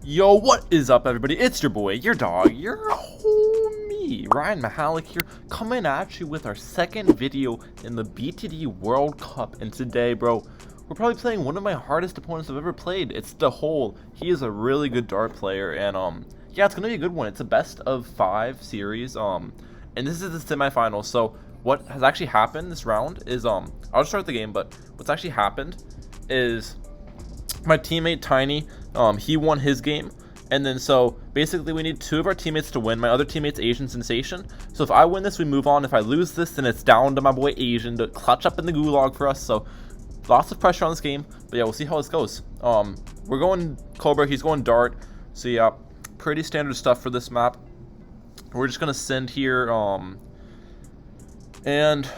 Yo, what is up, everybody? It's your boy, your dog, your homie, Ryan Mehalic here, coming at you with our second video in the BTD World Cup. And today, bro, we're probably playing one of my hardest opponents I've ever played. It's the Hole. He is a really good dart player, and yeah, it's gonna be a good one. It's a best of 5 series, and this is the semifinals. So what has actually happened this round is I'll start the game, but what's actually happened is my teammate Tiny, he won his game, and then so basically we need 2 of our teammates to win. My other teammate's Asian Sensation, so if I win this we move on. If I lose this, then it's down to my boy Asian to clutch up in the gulag for us. So lots of pressure on this game, but yeah, we'll see how this goes. We're going Cobra, he's going dart, so yeah, pretty standard stuff for this map. We're just gonna send here, and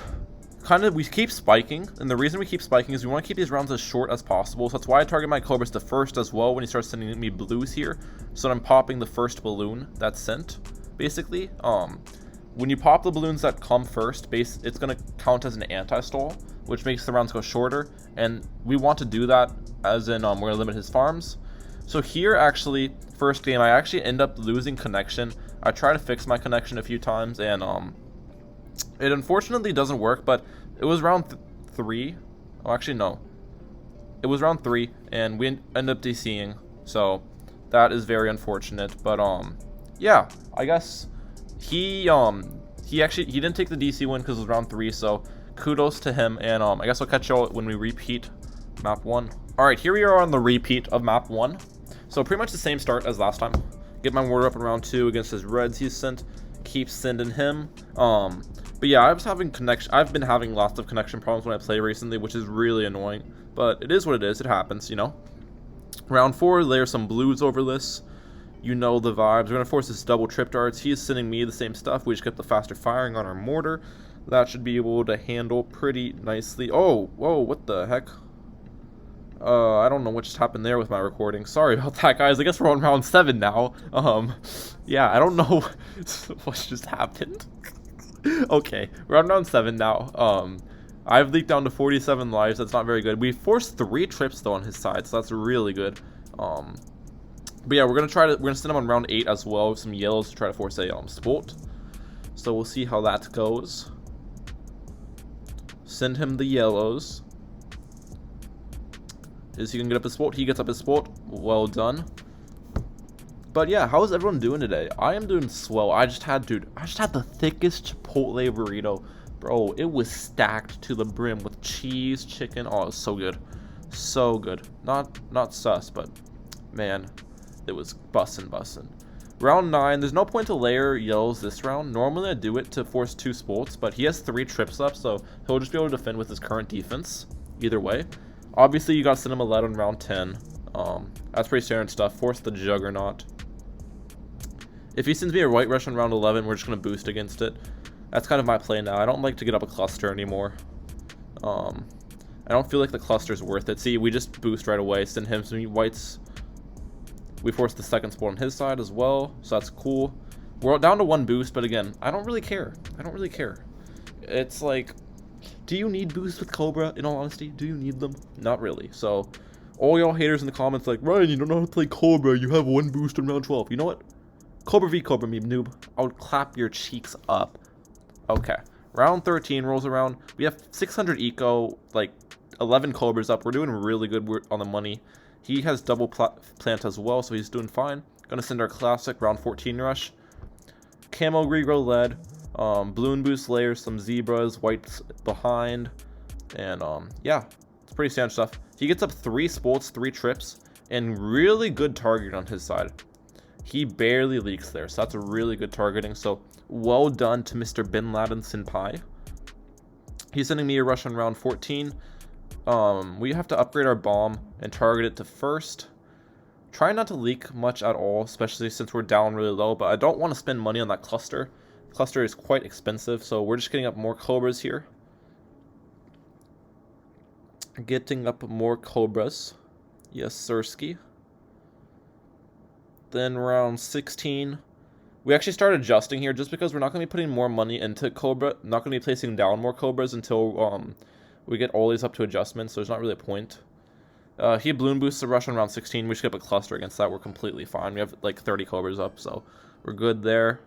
kind of we keep spiking, and the reason we keep spiking is we want to keep these rounds as short as possible. So that's why I target my Cobras to first as well when he starts sending me blues here, so that I'm popping the first balloon that's sent. Basically, when you pop the balloons that come first, it's going to count as an anti-stall, which makes the rounds go shorter, and we want to do that as in we're going to limit his farms. So here, actually, first game, I actually end up losing connection. I try to fix my connection a few times, and it unfortunately doesn't work, but it was round 3. Oh, actually, no. It was round 3, and we end up DCing, so that is very unfortunate. But, yeah, I guess he didn't take the DC win because it was round 3, so kudos to him, and, I guess I'll catch y'all when we repeat map 1. Alright, here we are on the repeat of map 1. So pretty much the same start as last time. Get my warder up in round 2 against his reds he's sent. Keep sending him. But yeah, I've been having lots of connection problems when I play recently, which is really annoying. But it is what it is. It happens, you know. Round 4, layer some blues over this. You know the vibes. We're gonna force this double trip darts. He's sending me the same stuff. We just get the faster firing on our mortar. That should be able to handle pretty nicely. Oh, whoa, what the heck? I don't know what just happened there with my recording. Sorry about that, guys. I guess we're on round 7 now. Yeah, I don't know what just happened. Okay, we're on round 7 now. I've leaked down to 47 lives. That's not very good. We forced 3 trips though on his side, so that's really good. But yeah, we're gonna send him on round 8 as well with some yellows to try to force a sport. So we'll see how that goes. Send him the yellows. Is he gonna get up his sport? He gets up his sport. Well done. But yeah, how is everyone doing today? I am doing swell. I just had the thickest Chipotle burrito. Bro, it was stacked to the brim with cheese, chicken. Oh, it was so good. So good. Not sus, but man, it was bussin'. Round 9, there's no point to layer yellows this round. Normally I do it to force 2 sports, but he has 3 trips up, so he'll just be able to defend with his current defense. Either way. Obviously, you gotta send him a lead on round 10. That's pretty standard stuff. Force the Juggernaut. If he sends me a white rush on round 11, we're just gonna boost against it. That's kind of my play now. I don't like to get up a cluster anymore. I don't feel like the cluster's worth it. See, we just boost right away. Send him some whites. We force the second sport on his side as well, so that's cool. We're down to 1 boost, but again, I don't really care. It's like, do you need boosts with Cobra, in all honesty? Do you need them? Not really. So, all y'all haters in the comments like, Ryan, you don't know how to play Cobra, you have 1 boost in round 12. You know what? Cobra v Cobra me, noob. I would clap your cheeks up. Okay. Round 13 rolls around. We have 600 eco, like 11 Cobras up. We're doing really good on the money. He has double plant as well, so he's doing fine. Gonna send our classic round 14 rush. Camo regrow lead. Balloon boost layers, some zebras, whites behind, and yeah, it's pretty standard stuff. He gets up 3 sports, 3 trips, and really good targeting on his side. He barely leaks there, so that's a really good targeting. So well done to Mr. Bin Laden Senpai. He's sending me a rush on round 14. We have to upgrade our bomb and target it to first. Try not to leak much at all, especially since we're down really low, but I don't want to spend money on that cluster. Cluster is quite expensive, so we're just getting up more Cobras here. Getting up more Cobras. Yes, Sirski. Then round 16. We actually start adjusting here just because we're not going to be putting more money into Cobra. Not going to be placing down more Cobras until we get all these up to adjustments, so there's not really a point. He balloon boosts the rush on round 16. We should get a cluster against that. We're completely fine. We have like 30 Cobras up, so we're good there.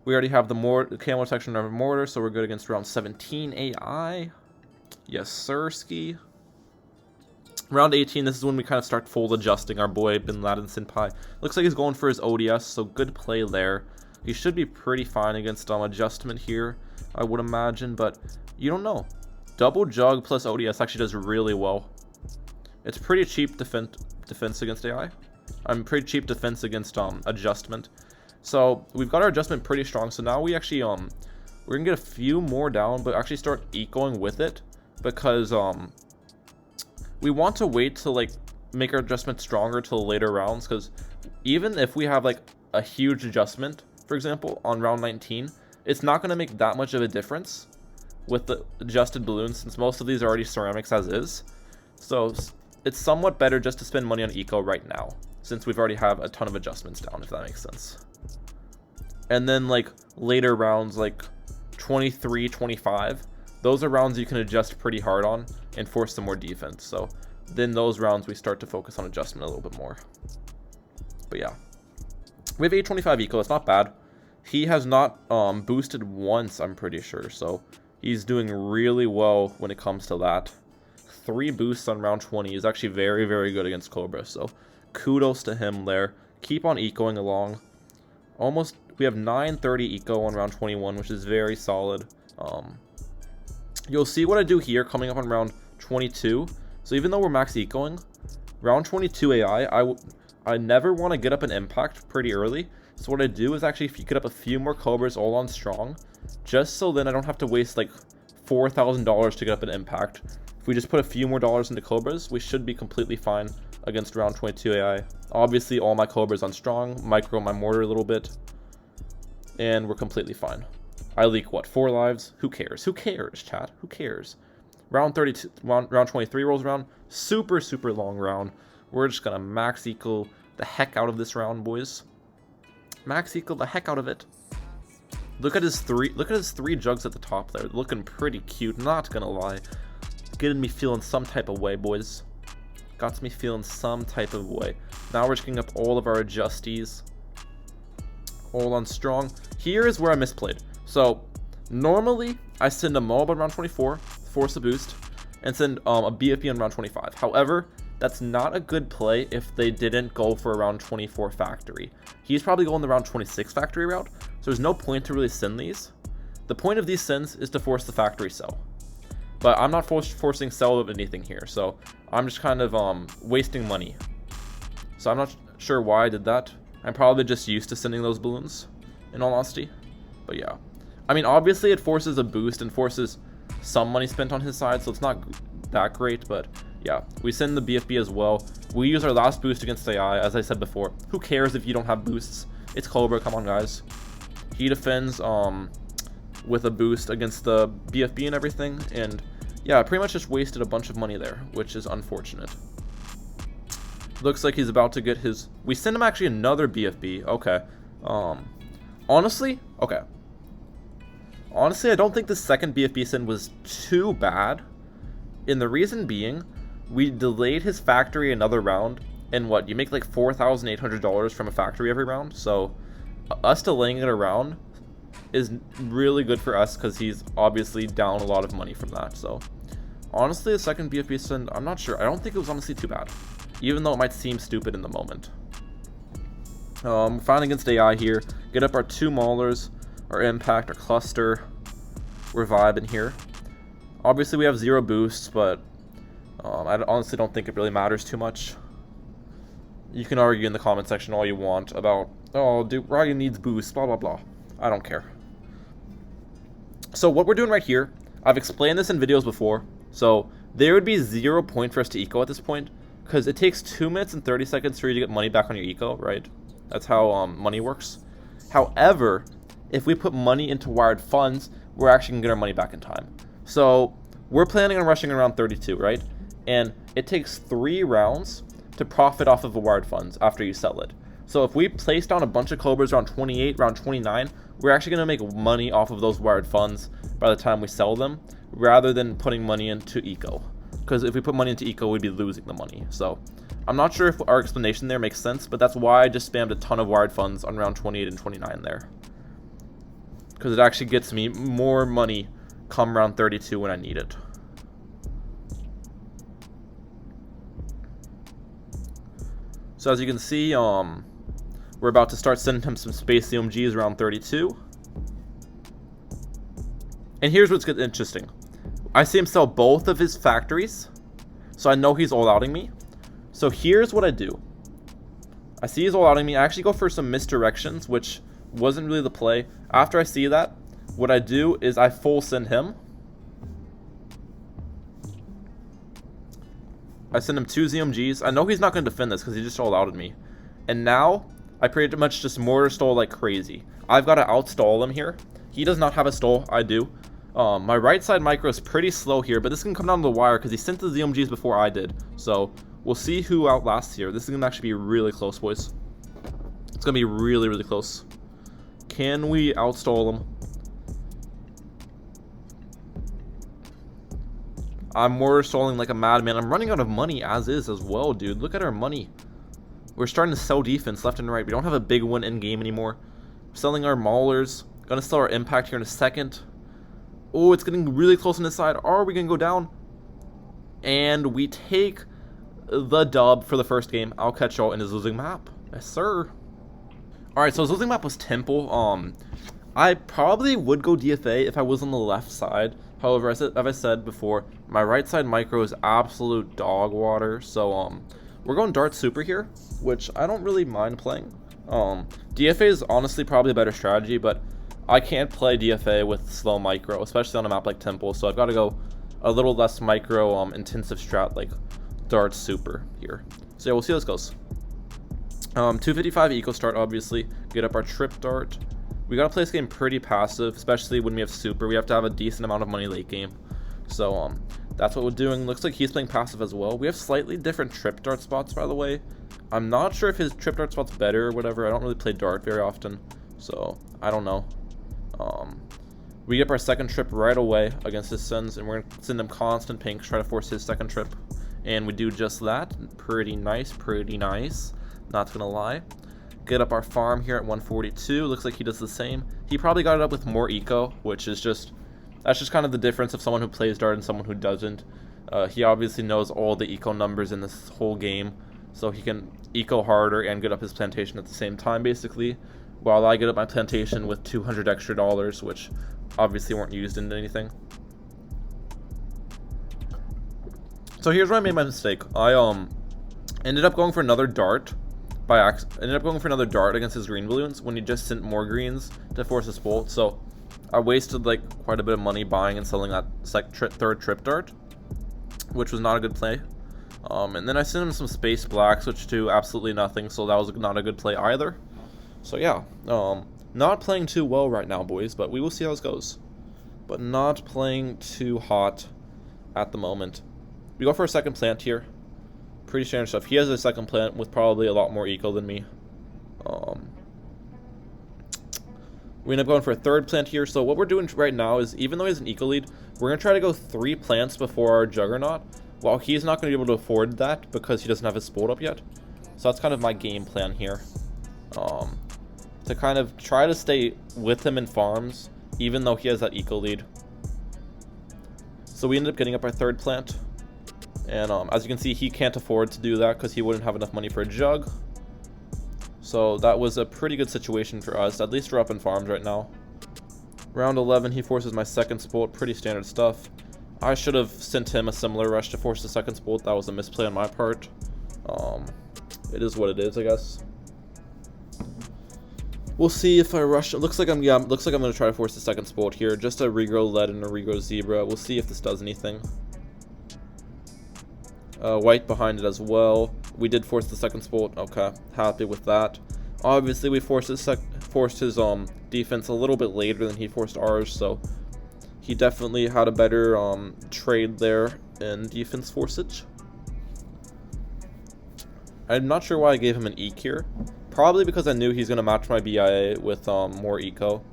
We already have the camo section of mortar, so we're good against round 17 AI. Yes, sir, ski. Round 18, this is when we kind of start fold adjusting our boy Bin Laden Senpai. Looks like he's going for his ODS, so good play there. He should be pretty fine against adjustment here, I would imagine, but you don't know. Double jug plus ODS actually does really well. It's pretty cheap defense against AI. I'm pretty cheap defense against adjustment. So we've got our adjustment pretty strong. So now we actually we're gonna get a few more down, but actually start ecoing with it because we want to wait to like make our adjustment stronger till later rounds, because even if we have like a huge adjustment, for example, on round 19, it's not gonna make that much of a difference with the adjusted balloons since most of these are already ceramics as is. So it's somewhat better just to spend money on eco right now, since we've already have a ton of adjustments down, if that makes sense. And then like later rounds, like 23, 25, those are rounds you can adjust pretty hard on and force some more defense. So then those rounds we start to focus on adjustment a little bit more. But yeah, we have 825 eco. It's not bad. He has not boosted once, I'm pretty sure. So he's doing really well when it comes to that. 3 boosts on round 20 is actually very, very good against Cobra. So kudos to him there. Keep on ecoing along. Almost, we have 930 eco on round 21, which is very solid. You'll see what I do here coming up on round 22. So even though we're max ecoing, round 22 AI, I never want to get up an impact pretty early. So what I do is actually get up a few more Cobras all on strong, just so then I don't have to waste like $4,000 to get up an impact. If we just put a few more dollars into Cobras, we should be completely fine against round 22 AI. Obviously, all my Cobras on strong, micro my mortar a little bit, and we're completely fine. I leak, what, 4 lives? Who cares? Who cares, chat? Who cares? Round 32, round 23 rolls around. Super, super long round. We're just gonna max eco the heck out of this round, boys. Max eco the heck out of it. Look at his three jugs at the top there. Looking pretty cute, not gonna lie. Getting me feeling some type of way, boys. Got me feeling some type of way. Now we're just getting up all of our adjusties. All on strong. Here is where I misplayed. So, normally, I send a mob on round 24, force a boost, and send a BFB on round 25. However, that's not a good play if they didn't go for a round 24 factory. He's probably going the round 26 factory route, so there's no point to really send these. The point of these sends is to force the factory sell. But I'm not forcing sell of anything here, so I'm just kind of wasting money. So I'm not sure why I did that. I'm probably just used to sending those balloons, in all honesty. But yeah. I mean, obviously it forces a boost and forces some money spent on his side, so it's not that great, but yeah. We send the BFB as well. We use our last boost against AI, as I said before. Who cares if you don't have boosts? It's Cobra, come on guys. He defends with a boost against the BFB and everything, and yeah, pretty much just wasted a bunch of money there, which is unfortunate. Looks like he's about to get his... We send him actually another BFB. Okay. Honestly, I don't think the second BFB send was too bad. And the reason being, we delayed his factory another round. And what, you make like $4,800 from a factory every round? So, us delaying it around is really good for us because he's obviously down a lot of money from that. So, honestly, the second BFB send, I'm not sure. I don't think it was honestly too bad, even though it might seem stupid in the moment. Fighting against AI here. Get up our 2 maulers, our impact, our cluster. We're vibing here. Obviously, we have 0 boosts, but I honestly don't think it really matters too much. You can argue in the comment section all you want about, oh, dude, Ryan needs boosts, blah, blah, blah. I don't care. So what we're doing right here, I've explained this in videos before, so there would be 0 point for us to eco at this point, because it takes 2 minutes and 30 seconds for you to get money back on your eco, right? That's how money works. However, if we put money into wired funds, we're actually going to get our money back in time. So we're planning on rushing around 32, right? And it takes 3 rounds to profit off of the wired funds after you sell it. So if we place down a bunch of Cobras around 28, around 29, we're actually going to make money off of those wired funds by the time we sell them, rather than putting money into eco. because if we put money into eco, we'd be losing the money. So I'm not sure if our explanation there makes sense, but that's why I just spammed a ton of wired funds on round 28 and 29 there, because it actually gets me more money come round 32 when I need it. So as you can see, we're about to start sending him some space CMGs around 32. And here's what's interesting. I see him sell both of his factories, so I know he's all-outing me. So here's what I do. I see he's all-outing me. I actually go for some misdirections, which wasn't really the play. After I see that, what I do is I full send him. I send him 2 ZMGs. I know he's not going to defend this because he just all-outed me. And now, I pretty much just mortar stall like crazy. I've got to outstall him here. He does not have a stall. I do. My right side micro is pretty slow here, but this can come down to the wire because he sent the ZMGs before I did. So, we'll see who outlasts here. This is going to actually be really close, boys. It's going to be really, really close. Can we outstall him? I'm mortar stalling like a madman. I'm running out of money as is as well, dude. Look at our money. We're starting to sell defense left and right. We don't have a big one in game anymore. Selling our maulers. Gonna sell our impact here in a second. Oh, it's getting really close on this side. Are we gonna go down? And we take the dub for the first game. I'll catch y'all in his losing map. Yes, sir. Alright, so his losing map was Temple. I probably would go DFA if I was on the left side. However, as I said before, my right side micro is absolute dog water. So, we're going Dart Super here, which I don't really mind playing. DFA is honestly probably a better strategy, but I can't play DFA with slow micro, especially on a map like Temple. So I've got to go a little less micro intensive strat like Dart Super here. So yeah, we'll see how this goes. 255 eco start, obviously. Get up our trip dart. We gotta play this game pretty passive, especially when we have super. We have to have a decent amount of money late game. So that's what we're doing. Looks like he's playing passive as well. We have slightly different trip dart spots, by the way. I'm not sure if his trip dart spot's better or whatever. I don't really play dart very often, so I don't know. We get up our second trip right away against his sends, and we're gonna send him constant pinks, try to force his second trip, and we do just that. Pretty nice, pretty nice. Not gonna lie. Get up our farm here at 142. Looks like he does the same. He probably got it up with more eco, which is that's just kind of the difference of someone who plays dart and someone who doesn't. He obviously knows all the eco numbers in this whole game, so he can eco harder and get up his plantation at the same time, basically, while I get up my plantation with $200 extra, which obviously weren't used into anything. So here's where I made my mistake. I ended up going for another dart by accident. Ended up going for another dart against his green balloons when he just sent more greens to force his bolt. So I wasted like quite a bit of money buying and selling that third trip dart, which was not a good play. And then I sent him some space blacks, which do absolutely nothing, so that was not a good play either. So yeah, not playing too well right now, boys, but we will see how this goes. But not playing too hot at the moment. We go for a second plant here. Pretty standard stuff. He has a second plant with probably a lot more eco than me. We end up going for a third plant here. So what we're doing right now is, even though he has an eco lead, we're going to try to go 3 plants before our Juggernaut. While he's not going to be able to afford that because he doesn't have his spoiled up yet. So that's kind of my game plan here. To kind of try to stay with him in farms, even though he has that eco lead. So we ended up getting up our third plant. And as you can see, he can't afford to do that because he wouldn't have enough money for a jug. So that was a pretty good situation for us. At least we're up in farms right now. Round 11, he forces my second spolt. Pretty standard stuff. I should have sent him a similar rush to force the second spolt. That was a misplay on my part. It is what it is, I guess. We'll see if I rush. It looks like I'm going to try to force the second spolt here. Just a regrow lead and a regrow zebra. We'll see if this does anything. White behind it as well. We did force the second spolt. Okay, happy with that. Obviously, we forced his defense a little bit later than he forced ours, so he definitely had a better trade there in defense forceage. I'm not sure why I gave him an Eek here. Probably because I knew he's going to match my BIA with more eco.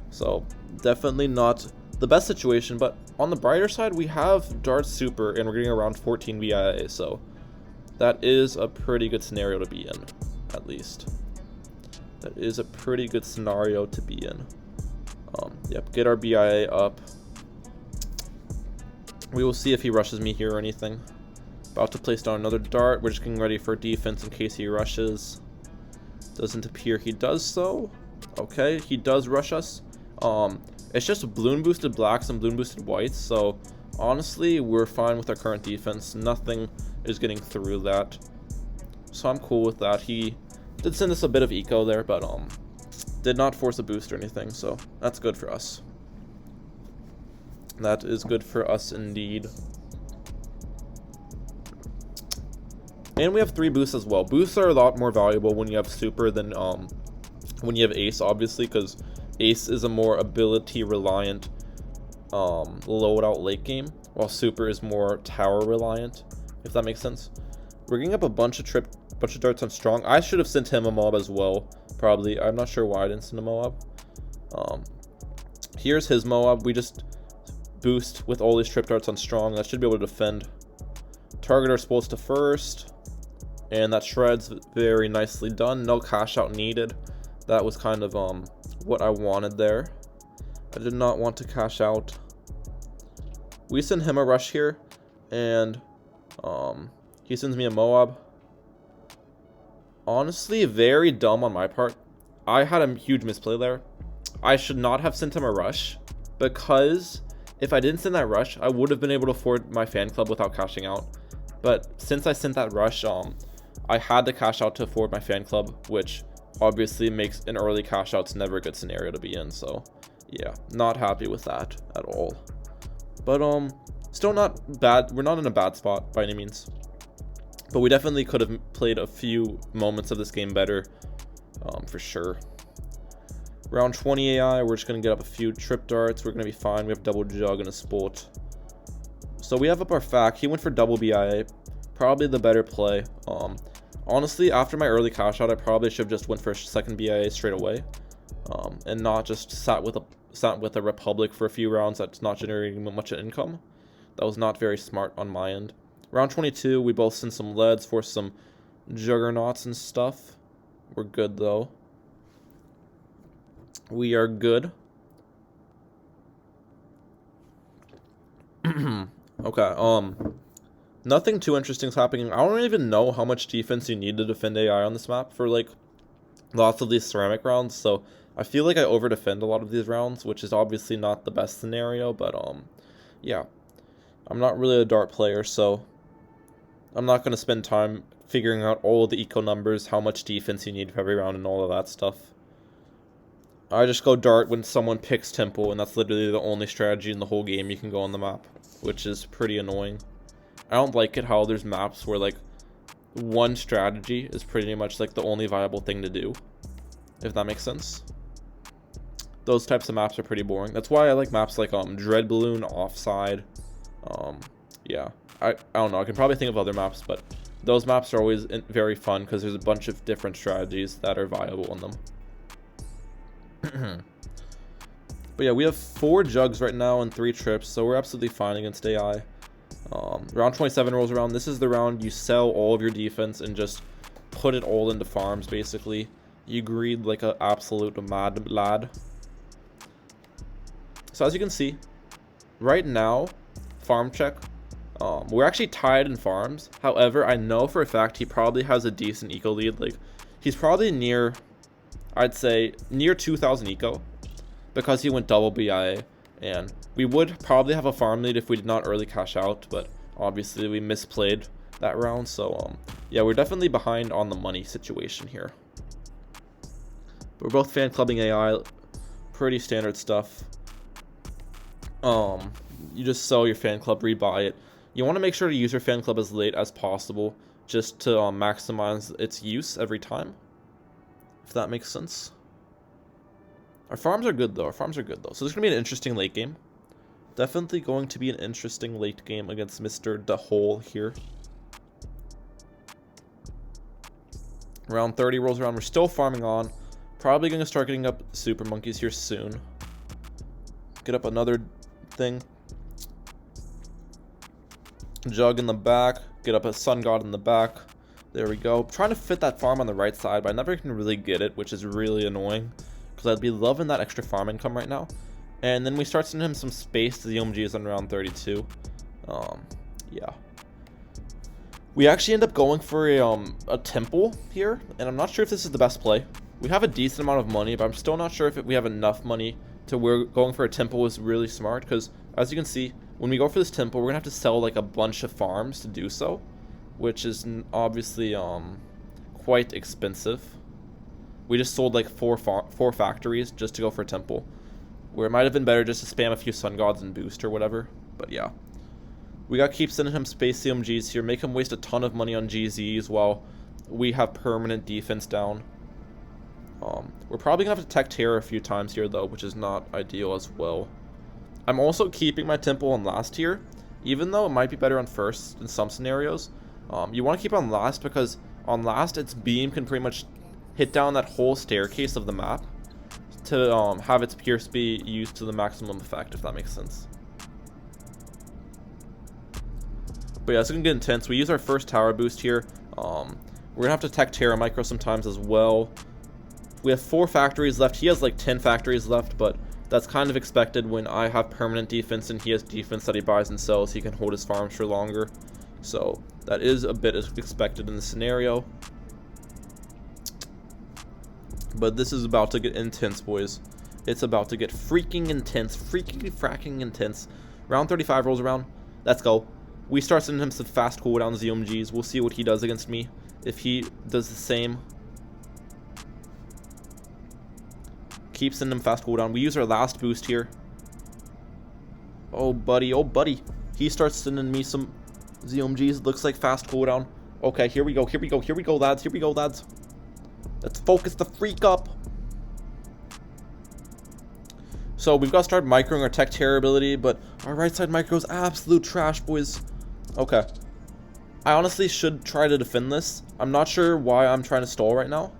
So definitely not the best situation, but on the brighter side, we have Dart Super, and we're getting around 14 BIA, so that is a pretty good scenario to be in, at least. That is a pretty good scenario to be in. Yep, get our BIA up. We will see if he rushes me here or anything. About to place down another dart. We're just getting ready for defense in case he rushes. Doesn't appear he does so. Okay, he does rush us. It's just balloon boosted blacks and balloon boosted whites, so honestly we're fine with our current defense. Nothing is getting through that, so I'm cool with that. He did send us a bit of eco there, but did not force a boost or anything, so that's good for us. That is good for us indeed. And we have 3 boosts as well. Boosts are a lot more valuable when you have super than when you have ace, obviously, because ace is a more ability reliant loadout late game, while super is more tower reliant, if that makes sense. We're getting up a bunch of darts on strong. I should have sent him a mob as well, probably. I'm not sure why I didn't send a mob. Here's his mob. We just boost with all these trip darts on strong. That should be able to defend. Target our spolts to first, and that shreds very nicely done. No cash out needed. That was kind of what I wanted there. I did not want to cash out. We send him a rush here, and he sends me a Moab. Honestly, very dumb on my part. I had a huge misplay there. I should not have sent him a rush, because if I didn't send that rush, I would have been able to afford my fan club without cashing out. But since I sent that rush, I had to cash out to afford my fan club, which obviously makes an early cash out's never a good scenario to be in. So yeah, not happy with that at all. But still not bad. We're not in a bad spot by any means, but we definitely could have played a few moments of this game better, for sure. Round 20 AI, we're just gonna get up a few trip darts. We're gonna be fine. We have double jug and a spolt. So we have up our fac. He went for double BIA, probably the better play. Honestly, after my early cash out, I probably should have just went for a second BIA straight away, and not just sat with a Republic for a few rounds that's not generating much income. That was not very smart on my end. Round 22, we both sent some leads for some juggernauts and stuff. We're good though. We are good. Okay, nothing too interesting is happening. I don't even know how much defense you need to defend AI on this map for like lots of these ceramic rounds, so I feel like I over defend a lot of these rounds, which is obviously not the best scenario, but yeah. I'm not really a dart player, so I'm not going to spend time figuring out all of the eco numbers, how much defense you need for every round and all of that stuff. I just go dart when someone picks tempo, and that's literally the only strategy in the whole game you can go on the map, which is pretty annoying. I don't like it how there's maps where like one strategy is pretty much like the only viable thing to do, if that makes sense. Those types of maps are pretty boring. That's why I like maps like Dread Balloon, Offside. Yeah, I don't know. I can probably think of other maps, but those maps are always very fun because there's a bunch of different strategies that are viable in them. But yeah, we have 4 jugs right now and 3 trips, so we're absolutely fine against AI. Round 27 rolls around. This is the round you sell all of your defense and just put it all into farms, basically. You greed like an absolute mad lad. So as you can see, right now, farm check, we're actually tied in farms. However, I know for a fact he probably has a decent eco lead. Like, he's probably near, I'd say, near 2,000 eco, because he went double BIA, and we would probably have a farm lead if we did not early cash out, but obviously we misplayed that round. So yeah, we're definitely behind on the money situation here. But we're both fan clubbing AI, pretty standard stuff. You just sell your fan club, rebuy it. You want to make sure to use your fan club as late as possible, just to maximize its use every time, if that makes sense. Our farms are good though. So this is going to be an interesting late game. Definitely going to be an interesting late game against Mr. DeHole here. Round 30 rolls around. We're still farming on. Probably going to start getting up super monkeys here soon. Get up another thing. Jug in the back. Get up a Sun God in the back. There we go. Trying to fit that farm on the right side, but I never can really get it, which is really annoying. Because I'd be loving that extra farm income right now. And then we start sending him some space to the OMGs on round 32. Yeah. We actually end up going for a temple here, and I'm not sure if this is the best play. We have a decent amount of money, but I'm still not sure if we have enough money to where going for a temple is really smart, because as you can see, when we go for this temple, we're gonna have to sell like a bunch of farms to do so, which is obviously quite expensive. We just sold like four factories just to go for a temple, where it might have been better just to spam a few Sun Gods and boost or whatever, but yeah. We gotta keep sending him space CMGs here, make him waste a ton of money on GZs while we have permanent defense down. We're probably gonna have to tech terror a few times here though, which is not ideal as well. I'm also keeping my temple on last here, even though it might be better on first in some scenarios. You want to keep on last because on last its beam can pretty much hit down that whole staircase of the map to have its pierce be used to the maximum effect, if that makes sense. But yeah, it's gonna get intense. We use our first tower boost here. We're gonna have to tech Terra Micro sometimes as well. We have 4 factories left. He has like 10 factories left, but that's kind of expected when I have permanent defense and he has defense that he buys and sells. He can hold his farms for longer. So that is a bit expected in the scenario. But this is about to get intense, boys. It's about to get freaking intense. Freaking fracking intense. Round 35 rolls around. Let's go. We start sending him some fast cooldowns, ZMGs. We'll see what he does against me. If he does the same. Keep sending him fast cooldown. We use our last boost here. Oh, buddy. Oh, buddy. He starts sending me some ZMGs. Looks like fast cooldown. Okay, here we go. Here we go. Here we go, lads. Here we go, lads. Let's focus the freak up. So we've got to start microing our tech terror ability, but our right side micro is absolute trash, boys. Okay. I honestly should try to defend this. I'm not sure why I'm trying to stall right now.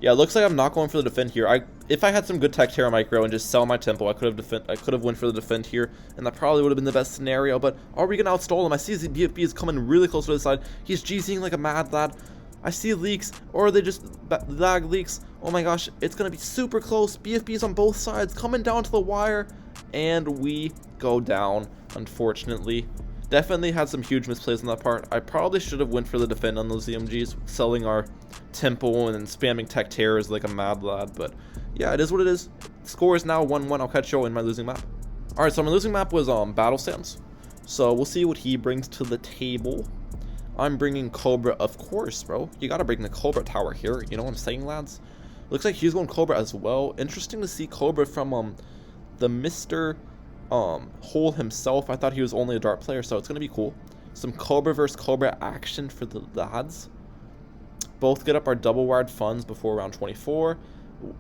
Yeah, it looks like I'm not going for the defend here. If I had some good tech terror micro and just sell my temple, I could have went for the defend here, and that probably would have been the best scenario. But are we gonna outstall him? I see his BFB is coming really close to the side. He's GZing like a mad lad. I see leaks, or are they just lag leaks? Oh my gosh, it's gonna be super close. BFBs on both sides, coming down to the wire, and we go down, unfortunately. Definitely had some huge misplays on that part. I probably should have went for the defend on those ZMGs, selling our temple and then spamming tech terrors like a mad lad. But yeah, it is what it is. Score is now 1-1. I'll catch you in my losing map. Alright, so my losing map was Battle Sands. So we'll see what he brings to the table. I'm bringing Cobra, of course, bro. You gotta bring the Cobra tower here. You know what I'm saying, lads? Looks like he's going Cobra as well. Interesting to see Cobra from the Mr. Hole himself. I thought he was only a dart player, so it's gonna be cool. Some Cobra versus Cobra action for the lads. Both get up our double wired funds before round 24.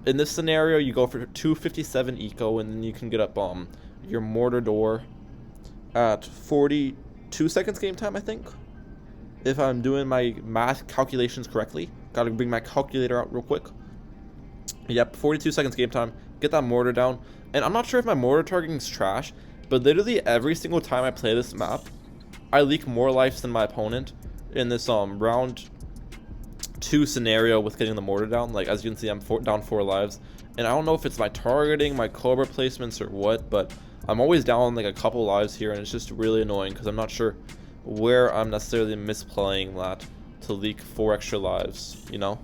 In this scenario, you go for 257 eco, and then you can get up your mortar door at 42 seconds game time, I think. If I'm doing my math calculations correctly. Gotta bring my calculator out real quick. Yep, 42 seconds game time. Get that mortar down. And I'm not sure if my mortar targeting is trash, but literally every single time I play this map, I leak more lives than my opponent in this round 2 scenario with getting the mortar down. Like, as you can see, I'm down 4 lives. And I don't know if it's my targeting, my Cobra placements, or what, but I'm always down like a couple lives here, and it's just really annoying because I'm not sure where I'm necessarily misplaying that to leak 4 extra lives, you know?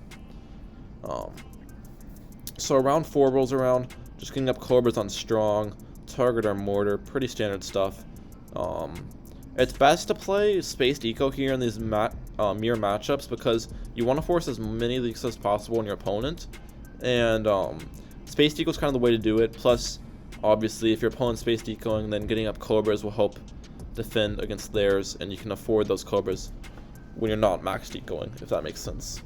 So round 4 rolls around, just getting up Cobras on strong, target our mortar, pretty standard stuff. It's best to play spaced eco here in these mirror matchups because you want to force as many leaks as possible on your opponent, and spaced eco is kind of the way to do it. Plus, obviously, if your opponent's spaced ecoing, then getting up Cobras will help defend against theirs, and you can afford those Cobras when you're not maxed ecoing, if that makes sense.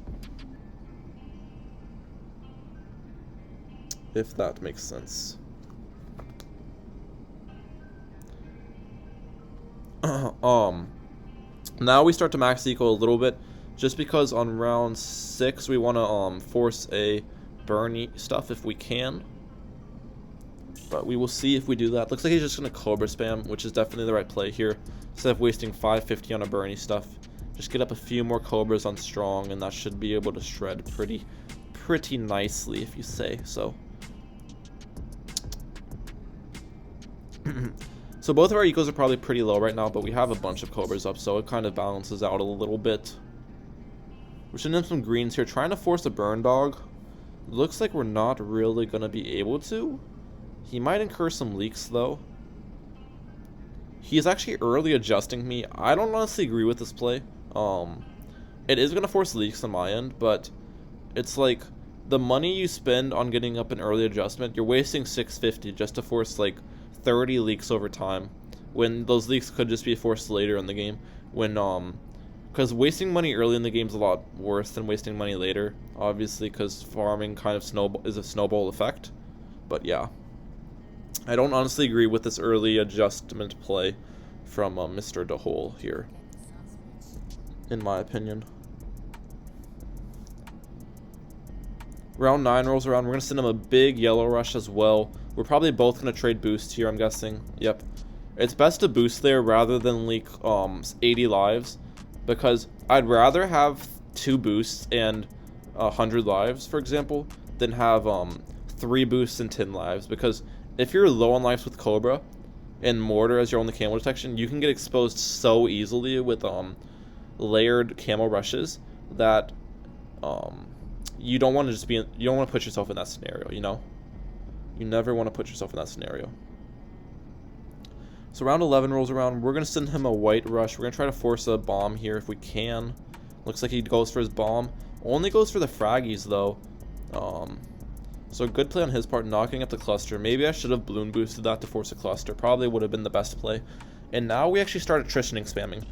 If that makes sense. Now we start to max eco a little bit, just because on round 6 we want to force a Bernie stuff if we can. But we will see if we do that. Looks like he's just going to Cobra spam, which is definitely the right play here. Instead of wasting 550 on a Bernie stuff. Just get up a few more Cobras on strong, and that should be able to shred pretty nicely, if you say so. So both of our ecos are probably pretty low right now, but we have a bunch of Cobras up, so it kind of balances out a little bit. We're shooting in some greens here, trying to force a burn dog. Looks like we're not really going to be able to. He might incur some leaks, though. He's actually early adjusting me. I don't honestly agree with this play. It is going to force leaks on my end, but it's like the money you spend on getting up an early adjustment, you're wasting 650 just to force like 30 leaks over time, when those leaks could just be forced later in the game. When because wasting money early in the game is a lot worse than wasting money later, obviously, because farming kind of is a snowball effect. But yeah, I don't honestly agree with this early adjustment play from Mr. DeHole here, in my opinion. Round 9 rolls around. We're going to send him a big yellow rush as well. We're probably both going to trade boost here, I'm guessing. Yep. It's best to boost there rather than leak 80 lives, because I'd rather have 2 boosts and 100 lives, for example, than have 3 boosts and 10 lives. Because if you're low on lives with Cobra and Mortar as your only camo detection, you can get exposed so easily with layered camo rushes that you don't want to just be you don't want to put yourself in that scenario, you know? You never want to put yourself in that scenario. So round 11 rolls around. We're going to send him a white rush. We're going to try to force a bomb here if we can. Looks like he goes for his bomb. Only goes for the fraggies, though. So good play on his part, knocking up the cluster. Maybe I should have balloon boosted that to force a cluster. Probably would have been the best play. And now we actually start attritioning spamming.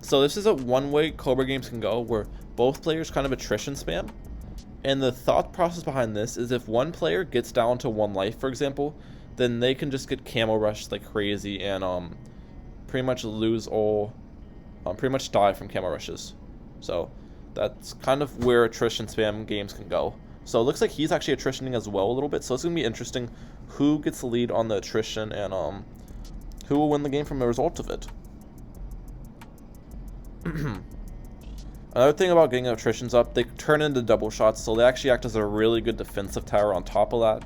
So this is a one-way Cobra games can go, where both players kind of attrition spam. And the thought process behind this is if one player gets down to 1 life, for example, then they can just get camo rushed like crazy and pretty much lose all, pretty much die from camo rushes. So that's kind of where attrition spam games can go. So it looks like he's actually attritioning as well a little bit. So it's going to be interesting who gets the lead on the attrition and who will win the game from the result of it. Another thing about getting attritions up, they turn into double shots, so they actually act as a really good defensive tower on top of that.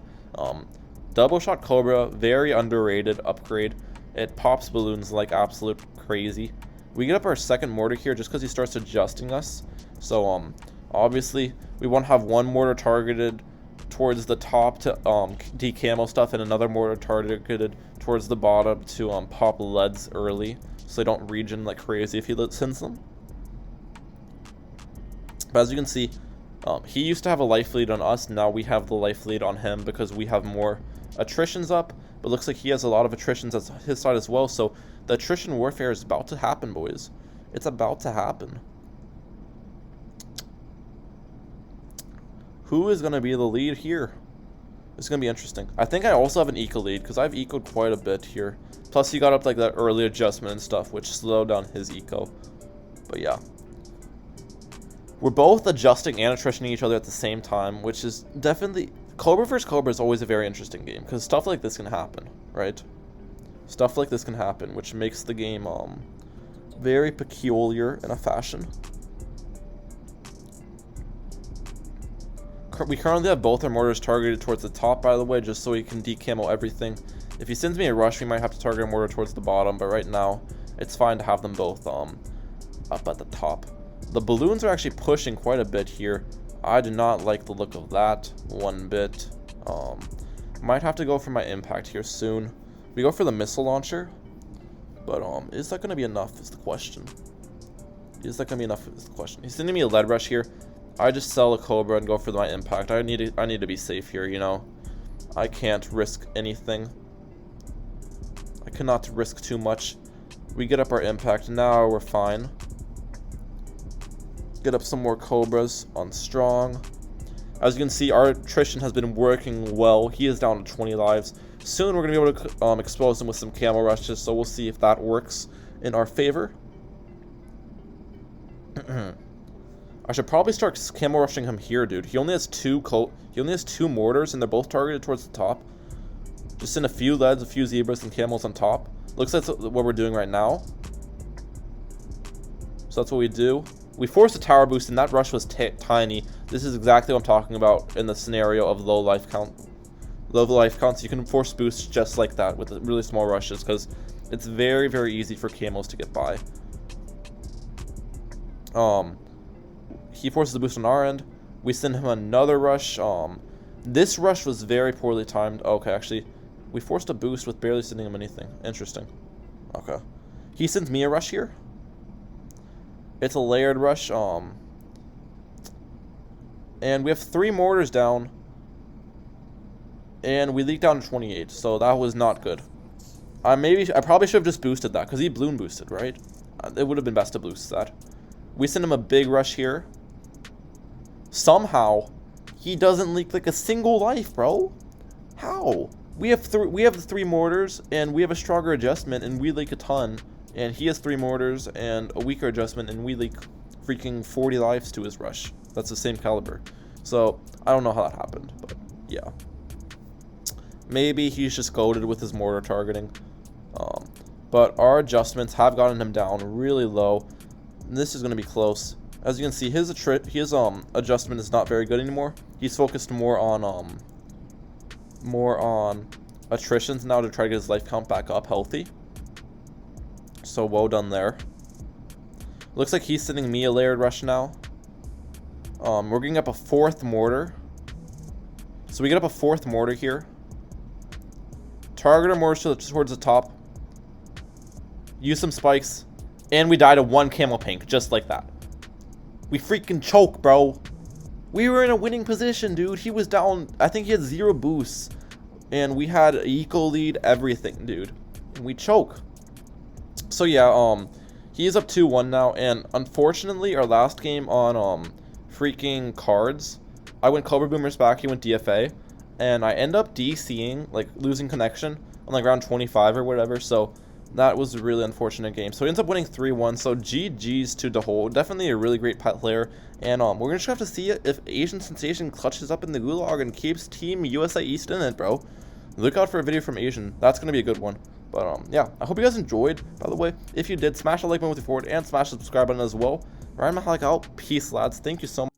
Double shot Cobra, very underrated upgrade. It pops balloons like absolute crazy. We get up our second mortar here just because he starts adjusting us. So obviously we want to have one mortar targeted towards the top to decamo stuff, and another mortar targeted towards the bottom to pop leads early, so they don't regen like crazy if he sends them. But as you can see, he used to have a life lead on us. Now we have the life lead on him because we have more attritions up. But looks like he has a lot of attritions on his side as well. So the attrition warfare is about to happen, boys. It's about to happen. Who is going to be the lead here? It's going to be interesting. I think I also have an eco lead because I've ecoed quite a bit here. Plus he got up like that early adjustment and stuff, which slowed down his eco. But yeah. We're both adjusting and attritioning each other at the same time, which is definitely... Cobra vs. Cobra is always a very interesting game, because stuff like this can happen, right? Stuff like this can happen, which makes the game very peculiar in a fashion. We currently have both our mortars targeted towards the top, by the way, just so he can decamo everything. If he sends me a rush, we might have to target a mortar towards the bottom, but right now, it's fine to have them both up at the top. The balloons are actually pushing quite a bit here. I do not like the look of that one bit. Might have to go for my impact here soon. We go for the missile launcher, but is that going to be enough is the question. Is that going to be enough is the question. He's sending me a lead rush here. I just sell a Cobra and go for my impact. I need to be safe here, you know. I can't risk anything. I cannot risk too much. We get up our impact. Now we're fine. Get up some more Cobras on strong. As you can see, our attrition has been working well. He is down to 20 lives. Soon we're going to be able to expose him with some camo rushes, so we'll see if that works in our favor. I should probably start camo rushing him here, dude. He only has two mortars, and they're both targeted towards the top. Just in a few leads, a few zebras, and camels on top. Looks like that's what we're doing right now. So that's what we do. We forced a tower boost, and that rush was tiny. This is exactly what I'm talking about in the scenario of low life count. Low life counts, you can force boosts just like that with really small rushes, because it's very, very easy for camos to get by. He forces a boost on our end. We send him another rush. This rush was very poorly timed. Okay, actually, we forced a boost with barely sending him anything. Interesting. Okay. He sends me a rush here. It's a layered rush. And we have 3 mortars down. And we leaked down to 28, so that was not good. I probably should have just boosted that, because he balloon boosted, right? It would have been best to boost that. We send him a big rush here. Somehow, he doesn't leak like a single life, bro. How? We have the 3 mortars, and we have a stronger adjustment, and we leak a ton. And he has 3 mortars and a weaker adjustment, and we leak freaking 40 lives to his rush. That's the same caliber. So, I don't know how that happened, but yeah. Maybe he's just goated with his mortar targeting. But our adjustments have gotten him down really low. And this is going to be close. As you can see, his adjustment is not very good anymore. He's focused more on attritions now to try to get his life count back up healthy. So well done there. Looks like he's sending me a layered rush now. We're getting up a 4th mortar. So we get up a 4th mortar here. Target our mortars towards the top. Use some spikes. And we died to 1 camel pink, just like that. We freaking choke, bro. We were in a winning position, dude. He was down. I think he had 0 boosts. And we had eco lead, everything, dude. And we choke. So yeah, he is up 2-1 now. And unfortunately, our last game on freaking cards, I went Cobra Boomers back. He went DFA. And I end up DCing, like losing connection on like round 25 or whatever. So that was a really unfortunate game. So he ends up winning 3-1. So GG's to Dahol. Definitely a really great player. And we're just have to see if Asian Sensation clutches up in the gulag and keeps Team USA East in it, bro. Look out for a video from Asian. That's going to be a good one. But yeah, I hope you guys enjoyed. By the way, if you did, smash the like button with your forward and smash the subscribe button as well. Ryan Mehalic out. Peace, lads. Thank you so much.